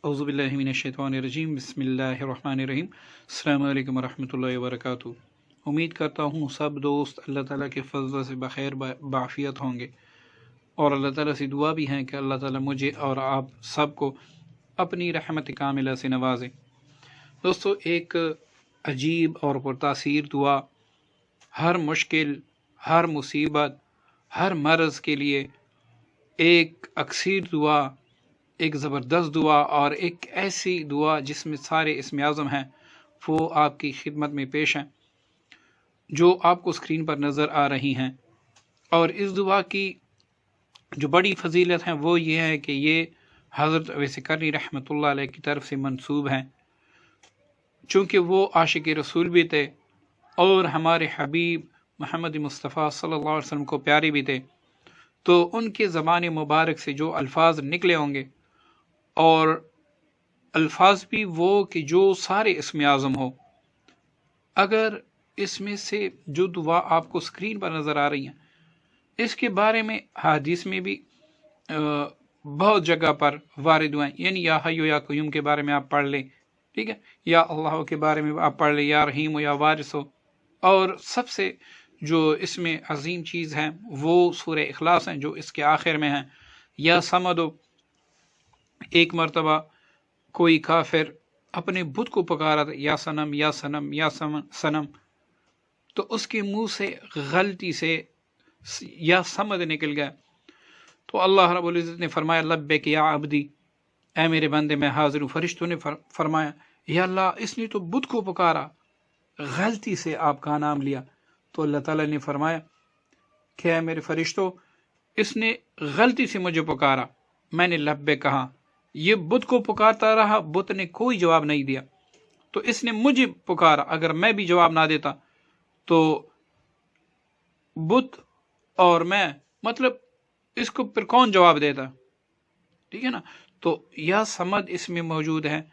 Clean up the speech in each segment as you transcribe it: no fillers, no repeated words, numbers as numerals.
औज़ु बिल्लाहि मिनश्शैतानिर्रजीम बिस्मिल्लाहिर्रहमानिर्रहीम अस्सलामु अलैकुम वरहमतुल्लाहि वबरकातुहू। उम्मीद करता हूँ सब दोस्त अल्लाह ताला के फज़ल से बखैर बाफ़ियत होंगे और अल्लाह ताला से दुआ भी है कि अल्लाह ताला मुझे और आप सबको अपनी रहमत कामिला से नवाजे। दोस्तों, एक अजीब और पुरतासीर दुआ हर मुश्किल, हर मुसीबत, हर मर्ज़ के लिए एक अक्सीर दुआ, एक ज़बरदस्त दुआ और एक ऐसी दुआ जिसमें सारे इस्म आज़म हैं, वो आपकी खिदमत में पेश हैं, जो आपको स्क्रीन पर नज़र आ रही हैं। और इस दुआ की जो बड़ी फजीलत है वो ये है कि ये हज़रत अवैस करनी रहमतुल्लाह अलैह की तरफ से मंसूब हैं, चूँकि वो आशिक रसूल भी थे और हमारे हबीब मोहम्मद मुस्तफ़ा सल्लल्लाहु अलैहि वसल्लम को प्यारे भी थे। तो उनके ज़बान मुबारक से जो अल्फाज निकले होंगे और अल्फाज भी वो कि जो सारे इस्म आज़म हो, अगर इसमें से जो दुआ आपको स्क्रीन पर नज़र आ रही हैं, इसके बारे में हदीस में भी बहुत जगह पर वारिद हुए, यानी या हय्यु या क़य्यूम के बारे में आप पढ़ लें, ठीक है, या अल्लाह के बारे में आप पढ़ लें, या रहीम या वारिस हो। और सबसे जो इसमें अजीम चीज़ है वो सूरह इखलास है, जो इसके आखिर में है। या समदो, एक मरतबा कोई काफिर अपने बुत को पुकारा था, या सनम या सनम या सनम, तो उसके मुंह से गलती से या समद निकल गया, तो अल्लाह रब्बुल इज़्ज़त ने फरमाया लब्बैक या अब्दी, ऐ मेरे बंदे मैं हाजिर हूँ। फरिश्तों ने फरमाया या अल्लाह, इसने तो बुत को पुकारा, गलती से आपका नाम लिया। तो अल्लाह ताला ने फरमाया कि ऐ मेरे फरिश्तों, इसने गलती से मुझे पुकारा, मैंने लब्बे कहा, ये बुत को पुकारता रहा, बुत ने कोई जवाब नहीं दिया, तो इसने मुझे पुकारा, अगर मैं भी जवाब ना देता तो बुत और मैं, मतलब इसको फिर कौन जवाब देता, ठीक है ना। तो यह समद इसमें मौजूद है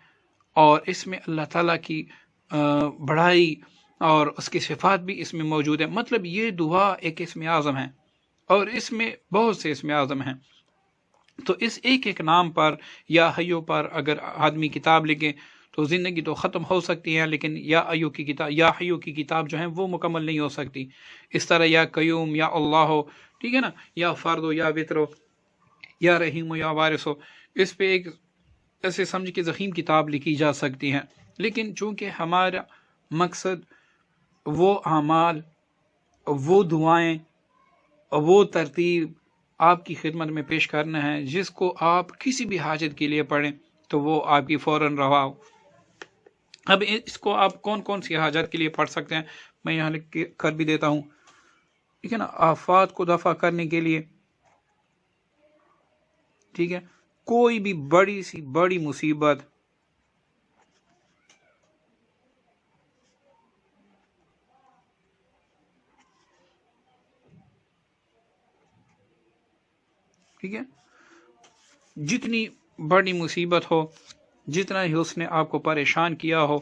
और इसमें अल्लाह ताला की बढ़ाई और उसकी सिफात भी इसमें मौजूद है। मतलब ये दुआ एक इस्म आज़म है और इसमें बहुत से इस्म आज़म हैं। तो इस एक एक नाम पर या हय्यो पर अगर आदमी किताब लिखे तो ज़िंदगी तो ख़त्म हो सकती है, लेकिन या हय्यो की किताब जो है वो मुकम्मल नहीं हो सकती। इस तरह या क़य्यूम या अल्लाह हो, ठीक है ना, या फ़र्द हो या वितर हो, या रहीम हो या वारिस हो, इस पे एक ऐसे समझ के ज़ख़ीम किताब लिखी जा सकती है। लेकिन चूँकि हमारा मकसद वो आमाल, वो दुआएं, वो तरतीब आपकी खिदमत में पेश करना है जिसको आप किसी भी हाजत के लिए पढ़ें तो वो आपकी फ़ौरन रवा हो। अब इसको आप कौन कौन सी हाजत के लिए पढ़ सकते हैं, मैं यहाँ लिख कर भी देता हूँ, ठीक है ना। आफात को दफ़ा करने के लिए, ठीक है, कोई भी बड़ी सी बड़ी मुसीबत, ठीक है, जितनी बड़ी मुसीबत हो, जितना ही उसने आपको परेशान किया हो,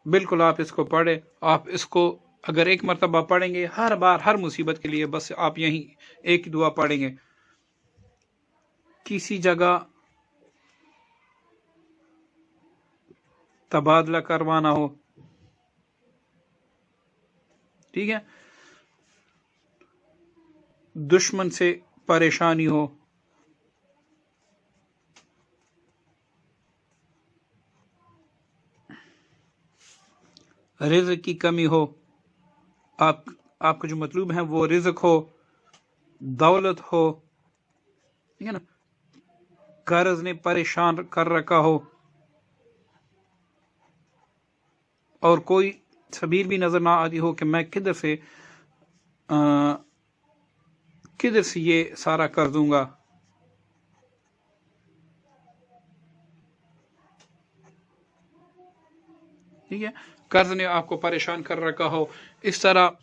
बिल्कुल आप इसको पढ़े। आप इसको अगर एक मरतबा पढ़ेंगे, हर बार हर मुसीबत के लिए बस आप यहीं एक दुआ पढ़ेंगे। किसी जगह तबादला करवाना हो, ठीक है, दुश्मन से परेशानी हो, रिज़्क़ की कमी हो, आपका जो मतलूब है वो रिज़्क़ हो, दौलत हो, ठीक है ना, कर्ज ने परेशान कर रखा हो और कोई सबील भी नजर ना आती हो कि मैं किधर से ये सारा कर दूंगा, ठीक है, कर्ज ने आपको परेशान कर रखा हो। इस तरह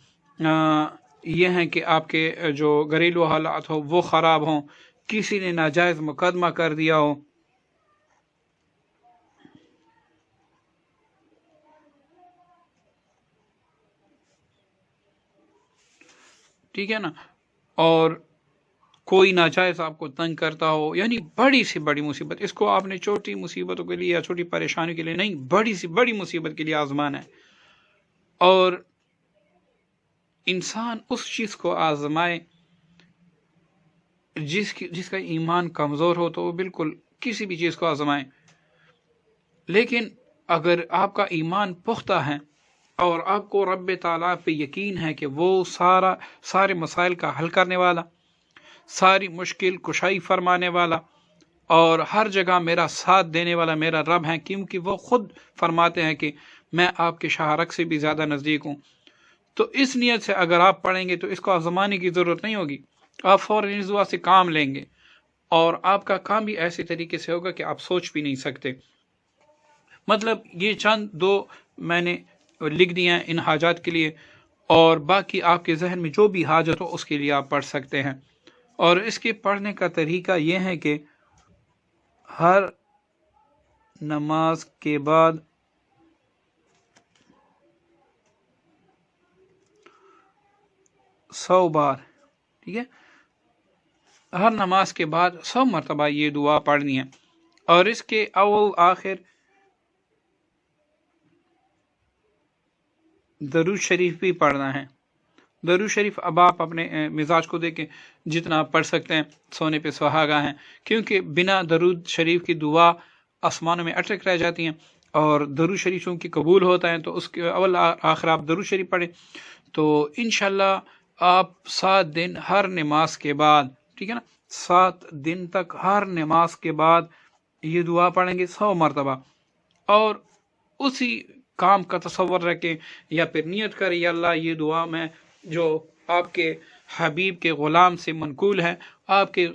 ये है कि आपके जो घरेलू हालात हो वो ख़राब हों, किसी ने नाजायज़ मुकदमा कर दिया हो, ठीक है ना, और کوئی ناجائز آپ کو تنگ کرتا ہو، یعنی بڑی سی بڑی مصیبت، اس کو آپ نے چھوٹی مصیبتوں کے لیے یا چھوٹی پریشانی کے لیے نہیں، بڑی سی بڑی مصیبت کے لیے آزمانا ہے۔ اور انسان اس چیز کو آزمائے جس کا ایمان کمزور ہو، تو وہ بالکل کسی بھی چیز کو آزمائے، لیکن اگر آپ کا ایمان پختہ ہے اور آپ کو رب تعالیٰ پہ یقین ہے کہ وہ سارے مسائل کا حل کرنے والا، ساری مشکل کشائی فرمانے والا، اور ہر جگہ میرا ساتھ دینے والا میرا رب ہے، کیونکہ وہ خود فرماتے ہیں کہ میں آپ کے شاہرگ سے بھی زیادہ نزدیک ہوں، تو اس نیت سے اگر آپ پڑھیں گے تو اس کو آزمانے کی ضرورت نہیں ہوگی، آپ فوراً اس دعا سے کام لیں گے، اور آپ کا کام بھی ایسے طریقے سے ہوگا کہ آپ سوچ بھی نہیں سکتے۔ مطلب یہ چند دو میں نے لکھ دیا ان حاجات کے لیے، اور باقی آپ کے ذہن میں جو بھی حاجت ہو اس کے لیے آپ پڑھ سکتے ہیں۔ اور اس کے پڑھنے کا طریقہ یہ ہے کہ ہر نماز کے بعد 100 بار، ٹھیک ہے، ہر نماز کے بعد 100 مرتبہ یہ دعا پڑھنی ہے، اور اس کے اول آخر درود شریف بھی پڑھنا ہے۔ درود شریف اب آپ اپنے مزاج کو دیکھیں، جتنا آپ پڑھ سکتے ہیں، سونے پہ سہاگا ہیں، کیونکہ بنا درود شریف کی دعا آسمانوں میں اٹک رہ جاتی ہیں، اور درود شریف کی قبول ہوتا ہے، تو اس کے اول آخر آپ درود شریف پڑھیں، تو انشاءاللہ آپ 7 دن ہر نماز کے بعد، ٹھیک ہے نا، 7 دن تک ہر نماز کے بعد یہ دعا پڑھیں گے 100 مرتبہ، اور اسی کام کا تصور رکھیں یا پھر نیت کریں، یا اللہ یہ دعا میں جو آپ کے حبیب کے غلام سے منقول ہے، آپ کے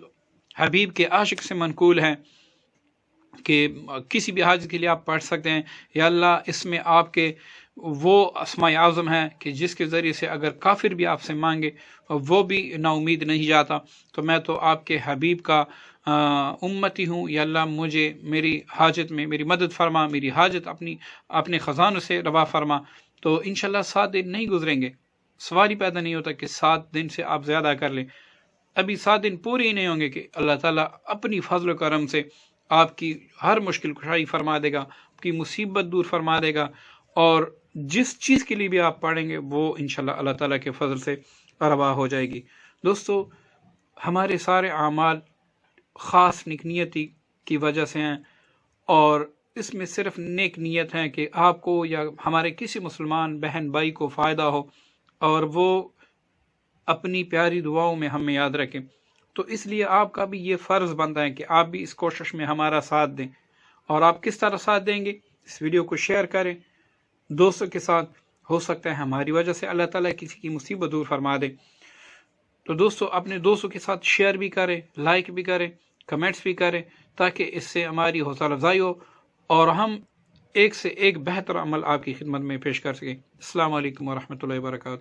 حبیب کے عاشق سے منقول ہے، کہ کسی بھی حاجت کے لیے آپ پڑھ سکتے ہیں، یا اللہ اس میں آپ کے وہ اسماء اعظم ہیں کہ جس کے ذریعے سے اگر کافر بھی آپ سے مانگے وہ بھی نا امید نہیں جاتا، تو میں تو آپ کے حبیب کا امتی ہوں، یا اللہ مجھے میری حاجت میں میری مدد فرما، میری حاجت اپنے خزانوں سے روا فرما۔ تو انشاءاللہ 7 دن نہیں گزریں گے، سوال ہی پیدا نہیں ہوتا کہ 7 دن سے آپ زیادہ کر لیں، ابھی 7 دن پورے ہی نہیں ہوں گے کہ اللہ تعالیٰ اپنی فضل و کرم سے آپ کی ہر مشکل کشائی فرما دے گا، آپ کی مصیبت دور فرما دے گا، اور جس چیز کے لیے بھی آپ پڑھیں گے وہ انشاءاللہ اللہ تعالیٰ کے فضل سے روا ہو جائے گی۔ دوستو، ہمارے سارے اعمال خاص نیک نیتی کی وجہ سے ہیں، اور اس میں صرف نیک نیت ہے کہ آپ کو یا ہمارے کسی مسلمان بہن بھائی کو فائدہ ہو، اور وہ اپنی پیاری دعاؤں میں ہمیں یاد رکھیں۔ تو اس لیے آپ کا بھی یہ فرض بنتا ہے کہ آپ بھی اس کوشش میں ہمارا ساتھ دیں، اور آپ کس طرح ساتھ دیں گے؟ اس ویڈیو کو شیئر کریں دوستوں کے ساتھ، ہو سکتا ہے ہماری وجہ سے اللہ تعالیٰ کسی کی مصیبت دور فرما دے۔ تو دوستو، اپنے دوستوں کے ساتھ شیئر بھی کریں، لائک بھی کریں، کمنٹس بھی کریں، تاکہ اس سے ہماری حوصلہ افزائی ہو اور ہم ایک سے ایک بہتر عمل آپ کی خدمت میں پیش کر سکیں۔ السلام علیکم ورحمۃ اللہ وبرکاتہ۔